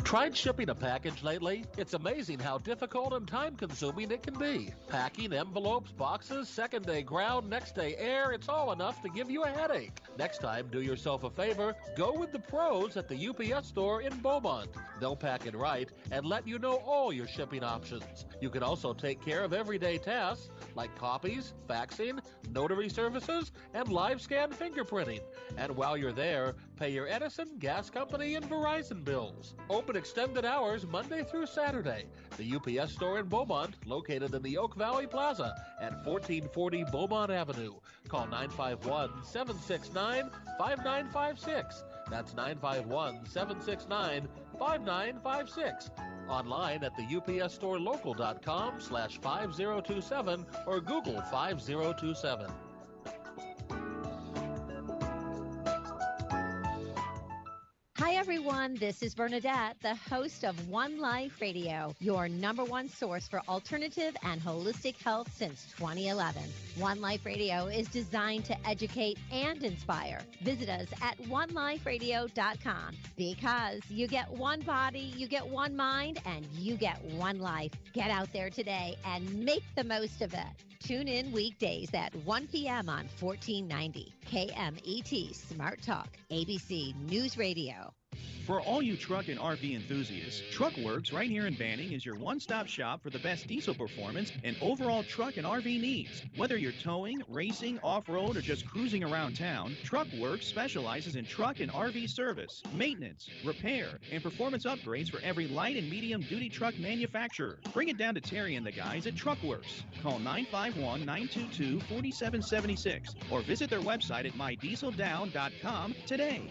Tried shipping a package lately? It's amazing how difficult and time-consuming it can be. Packing, envelopes, boxes, second-day ground, next-day air, it's all enough to give you a headache. Next time, do yourself a favor, go with the pros at the UPS store in Beaumont. They'll pack it right and let you know all your shipping options. You can also take care of everyday tasks like copies, faxing, notary services, and live scan fingerprinting. And while you're there, pay your Edison, gas company, and Verizon bills. Open extended hours Monday through Saturday. The UPS store in Beaumont, located in the Oak Valley Plaza at 1440 Beaumont Avenue. Call 951-769-5956. That's 951-769-5956. Online at the upsstorelocal.com/5027 or Google 5027. Hi, everyone. This is Bernadette, the host of One Life Radio, your number one source for alternative and holistic health since 2011. One Life Radio is designed to educate and inspire. Visit us at oneliferadio.com because you get one body, you get one mind, and you get one life. Get out there today and make the most of it. Tune in weekdays at 1 p.m. on 1490 KMET Smart Talk, ABC News Radio. For all you truck and RV enthusiasts, TruckWorks right here in Banning is your one-stop shop for the best diesel performance and overall truck and RV needs. Whether you're towing, racing, off-road, or just cruising around town, TruckWorks specializes in truck and RV service, maintenance, repair, and performance upgrades for every light and medium-duty truck manufacturer. Bring it down to Terry and the guys at TruckWorks. Call 951-922-4776 or visit their website at mydieseldown.com today.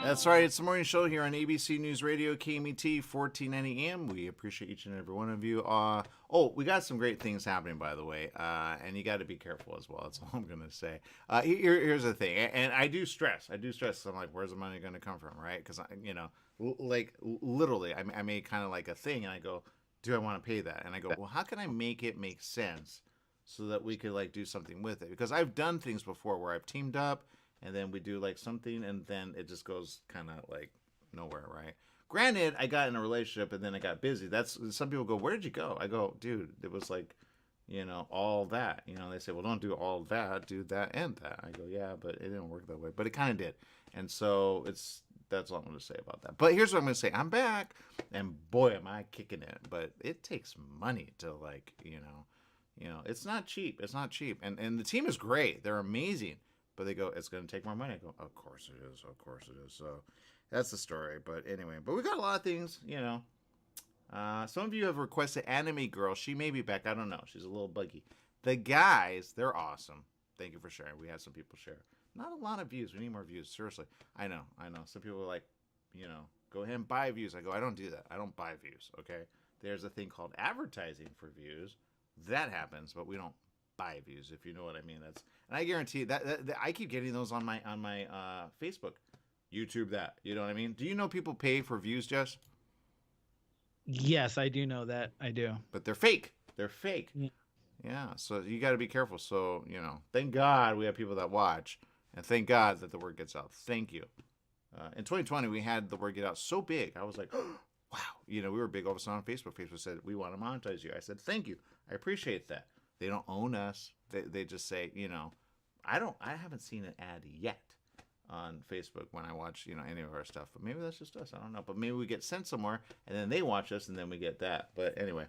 That's right. It's the morning show here on ABC News Radio, KMET 1490 AM. We appreciate each and every one of you. We got some great things happening, by the way, and you got to be careful as well. That's all I'm going to say. Here's the thing, and I do stress. I'm like, where's the money going to come from, right? Because, literally, I made kind of like a thing, and I go, do I want to pay that? And I go, well, how can I make it make sense so that we could, like, do something with it? Because I've done things before where I've teamed up, and then we do like something, and then it just goes kind of like nowhere, right? Granted, I got in a relationship, and then I got busy. That's some people go, "Where did you go?" I go, "Dude, it was like, all that." They say, "Well, don't do all that, do that and that." I go, "Yeah, but it didn't work that way." But it kind of did, and so that's all I'm going to say about that. But here's what I'm going to say: I'm back, and boy, am I kicking it! But it takes money to it's not cheap. It's not cheap, and the team is great. They're amazing. But they go, it's going to take more money. I go, of course it is. Of course it is. So that's the story. But anyway, we got a lot of things, Some of you have requested Anime Girl. She may be back. I don't know. She's a little buggy. The guys, they're awesome. Thank you for sharing. We had some people share. Not a lot of views. We need more views. Seriously. I know. Some people are like, go ahead and buy views. I go, I don't do that. I don't buy views. Okay. There's a thing called advertising for views. That happens, but we don't buy views, if you know what I mean. And I guarantee that I keep getting those on my Facebook, YouTube. That, you know what I mean? Do you know people pay for views, Jess? Yes, I do know that. I do. But they're fake. Yeah. So you got to be careful. So thank God we have people that watch, and thank God that the word gets out. Thank you. In 2020, we had the word get out so big. I was like, oh, wow. We were big all of a sudden on Facebook. Facebook said, we want to monetize you. I said, thank you. I appreciate that. They don't own us. They just say, I haven't seen an ad yet on Facebook when I watch, any of our stuff. But maybe that's just us. I don't know. But maybe we get sent somewhere, and then they watch us, and then we get that. But anyway.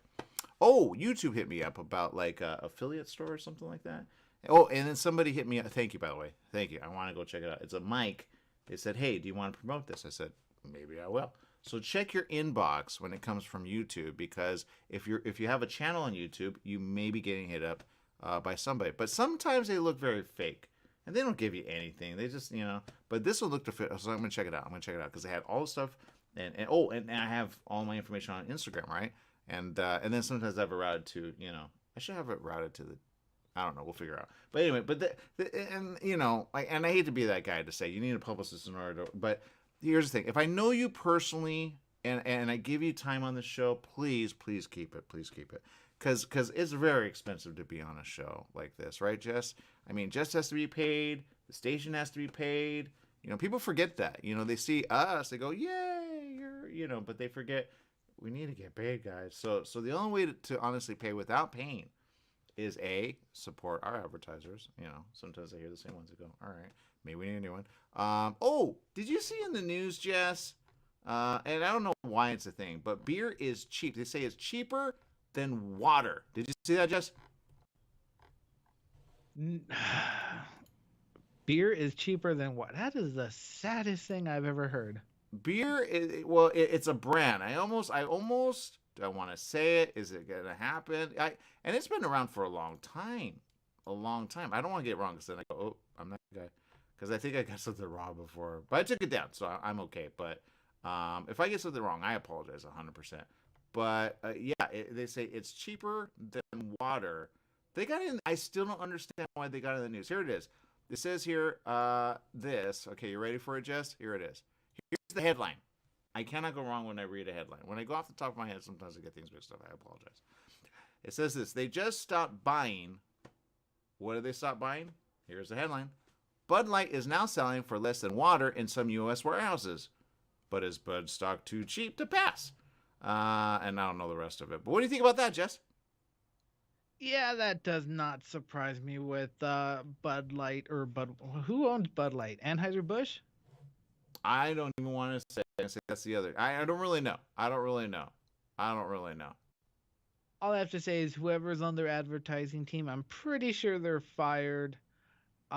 Oh, YouTube hit me up about like a affiliate store or something like that. Oh, and then somebody hit me up. Thank you, by the way. Thank you. I want to go check it out. It's a mic. They said, hey, do you want to promote this? I said, maybe I will. So check your inbox when it comes from YouTube, because if you have a channel on YouTube, you may be getting hit up by somebody. But sometimes they look very fake. And they don't give you anything. They just, But this one looked to fit. So I'm going to check it out. Because they had all the stuff. And I have all my information on Instagram, right? And then sometimes I have it routed to, I should have it routed to I don't know. We'll figure it out. But anyway, and I hate to be that guy to say you need a publicist in order to, but here's the thing. If I know you personally and I give you time on the show, please keep it. Please keep it. Because it's very expensive to be on a show like this, right, Jess? I mean, Jess has to be paid. The station has to be paid. People forget that. They see us. They go, yay, but they forget we need to get paid, guys. So the only way to honestly pay without paying is support our advertisers. Sometimes I hear the same ones that go, all right, maybe we need a new one. Did you see in the news, Jess? And I don't know why it's a thing, but beer is cheap. They say it's cheaper than water. Did you see that, Jess? Beer is cheaper than what? That is the saddest thing I've ever heard. Beer is, it's a brand. I almost do I want to say it? Is it going to happen? And it's been around for a long time. I don't want to get it wrong because then I go, oh, I'm not the guy. Because I think I got something wrong before. But I took it down, so I'm okay. But if I get something wrong, I apologize 100%. But they say it's cheaper than water. They got in. I still don't understand why they got in the news. Here it is. It says here, this. Okay, you ready for it, Jess? Here it is. Here's the headline. I cannot go wrong when I read a headline. When I go off the top of my head, sometimes I get things mixed up. I apologize. It says this. They just stopped buying. What did they stop buying? Here's the headline. Bud Light is now selling for less than water in some U.S. warehouses. But is Bud stock too cheap to pass? And I don't know the rest of it. But what do you think about that, Jess? Yeah, that does not surprise me with Bud Light or Bud. Who owns Bud Light? Anheuser-Busch? I don't even want to say. I say that's the other. I don't really know. I don't really know. All I have to say is whoever's on their advertising team, I'm pretty sure they're fired. That's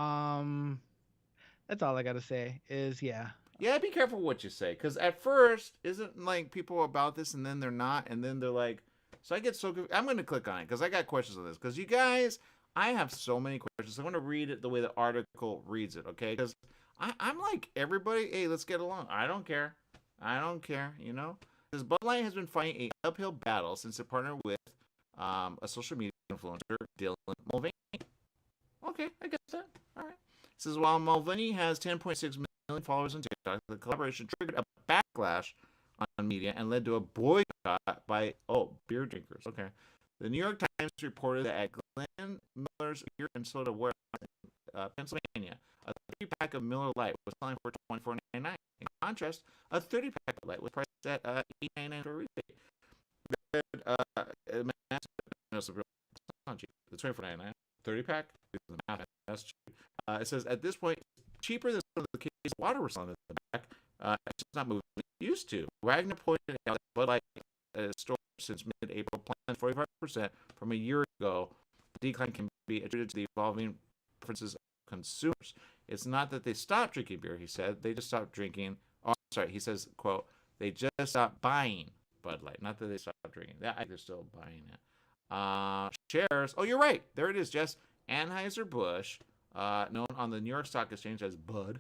all I got to say is, yeah. Yeah, be careful what you say. Because at first, isn't like people about this and then they're not. And then they're like, so I get so good. I'm going to click on it because I got questions on this. Because you guys, I have so many questions. I'm going to read it the way the article reads it, okay? Because I'm like everybody, hey, let's get along. I don't care. Because Bud Light has been fighting an uphill battle since it partnered with a social media influencer, Dylan Mulvaney. Okay, I get that. All right. It says, while Mulvaney has 10.6 million followers on TikTok, the collaboration triggered a backlash on media and led to a boycott by beer drinkers. Okay. The New York Times reported that at Glenn Miller's beer and soda warehouse in Pennsylvania, a 30-pack of Miller Lite was selling for $24.99. In contrast, a 30-pack of Light was priced at $8.99 for a rebate. The $24.99 30-pack, that's cheap. It says at this point, cheaper than some of the cases of water we're selling in the back. It's just not moving like it used to. Wagner pointed out that Bud Light store since mid-April planned 45% from a year ago. The decline can be attributed to the evolving preferences of consumers. It's not that they stopped drinking beer, he said. They just stopped drinking. Oh, sorry. He says, quote, they just stopped buying Bud Light. Not that they stopped drinking. They're still buying it. Shares. Oh, you're right. There it is, Jess. Anheuser-Busch, known on the New York Stock Exchange as Bud,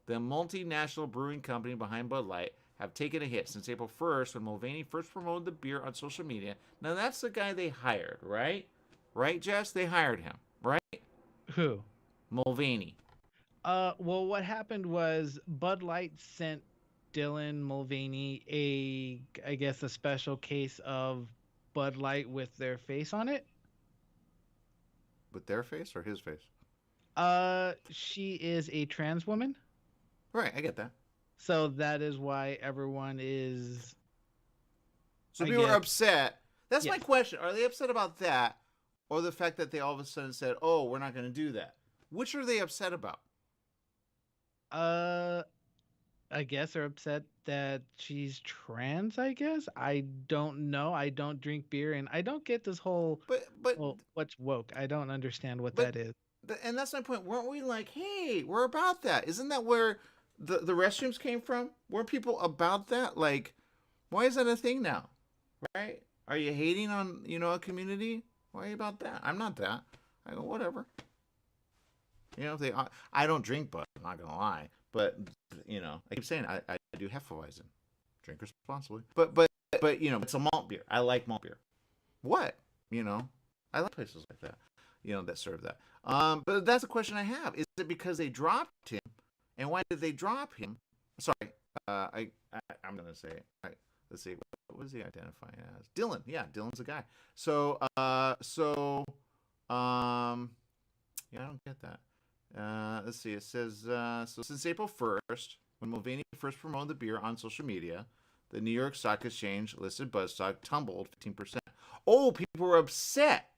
the multinational brewing company behind Bud Light, have taken a hit since April 1st when Mulvaney first promoted the beer on social media. Now, that's the guy they hired, right? Right, Jess? They hired him, right? Who? Mulvaney. Well, what happened was Bud Light sent Dylan Mulvaney I guess a special case of Bud Light with their face on it. With their face or his face? She is a trans woman. Right, I get that. So that is why everyone is. So people are upset. That's my question. Are they upset about that, or the fact that they all of a sudden said, "Oh, we're not going to do that"? Which are they upset about? I guess they're upset that she's trans. I guess I don't know. I don't drink beer, and I don't get this whole. But what's woke? I don't understand what that is. And that's my point. Weren't we like, hey, we're about that? Isn't that where the restrooms came from? Weren't people about that? Like, why is that a thing now? Right? Are you hating on a community? Why are you about that? I'm not that. I go, whatever. You know, if they, I don't drink Bud, I'm not gonna lie, but you know, I keep saying I do Hefeweizen. Drink responsibly. But you know, it's a malt beer. I like malt beer. What? You know, I like places like that. You know, that serve that. But that's a question I have. Is it because they dropped him? And why did they drop him? Sorry, I'm gonna say. Let's see. What was he identifying as? Dylan. Yeah, Dylan's a guy. So yeah, I don't get that. Let's see. It says so since April 1st, when Mulvaney first promoted the beer on social media, the New York Stock Exchange listed Bud stock tumbled 15%. Oh, people were upset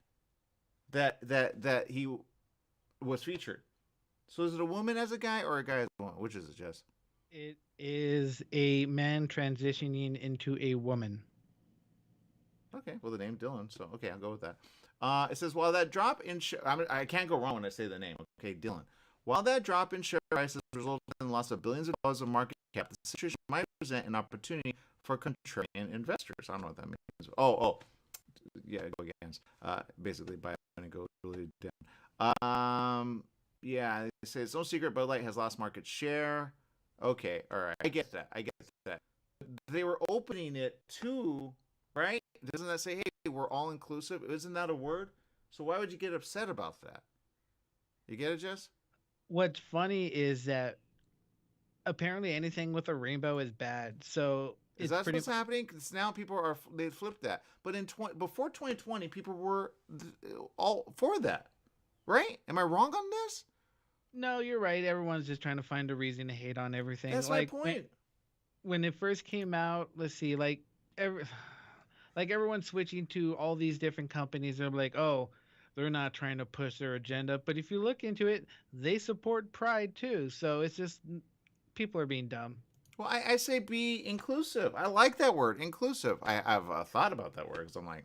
that he was featured. So is it a woman as a guy or a guy as a woman? Which is it, Jess? It is a man transitioning into a woman. Okay, well, the name Dylan, so okay, I'll go with that. It says, while that drop in I can't go wrong when I say the name. Okay, Dylan. While that drop in share prices resulted in the loss of billions of dollars of market cap, the situation might present an opportunity for contrarian investors. I don't know what that means. Oh, yeah, go against. Basically, buy and go really down. Yeah, they say it's no secret Bud Light has lost market share. Okay, all right, I get that. They were opening it to, right? Doesn't that say, hey, we're all inclusive? Isn't that a word? So why would you get upset about that? You get it, Jess? What's funny is that apparently anything with a rainbow is bad. So is that what's happening? Because now people they flipped that. But before 2020, people were all for that, right? Am I wrong on this? No, you're right. Everyone's just trying to find a reason to hate on everything. That's my point. When it first came out, let's see, like everyone's switching to all these different companies. They're like, oh, they're not trying to push their agenda. But if you look into it, they support Pride too. So it's just people are being dumb. Well, I say be inclusive. I like that word, inclusive. I've thought about that word because I'm like,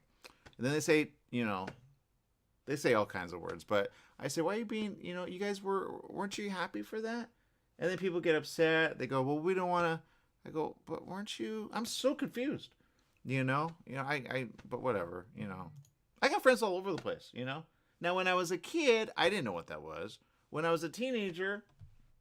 and then they say, you know, they say all kinds of words, but I say, why are you being, you know, you guys weren't you happy for that? And then people get upset. They go, well, we don't want to. I go, but weren't you? I'm so confused. You know, but whatever, you know. I got friends all over the place, you know. Now, when I was a kid, I didn't know what that was. When I was a teenager,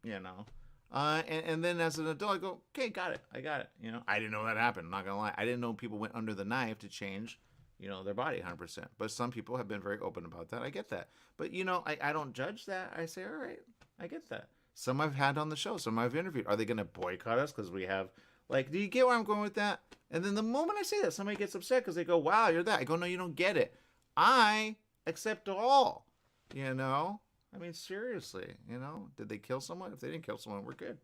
you know, and then as an adult, I go, okay, got it. I got it. You know, I didn't know that happened. I'm not gonna lie. I didn't know people went under the knife to change, you know, their body 100%. But some people have been very open about that. I get that. But, you know, I don't judge that. I say, all right, I get that. Some I've had on the show. Some I've interviewed. Are they going to boycott us because we have, like, do you get where I'm going with that? And then the moment I say that, somebody gets upset because they go, wow, you're that. I go, no, you don't get it. I accept all, you know? I mean, seriously, you know? Did they kill someone? If they didn't kill someone, we're good.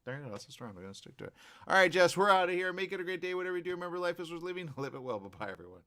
There you go. That's the strong. We're going to stick to it. All right, Jess, we're out of here. Make it a great day. Whatever you do, remember life is worth living. Live it well. Bye-bye, everyone.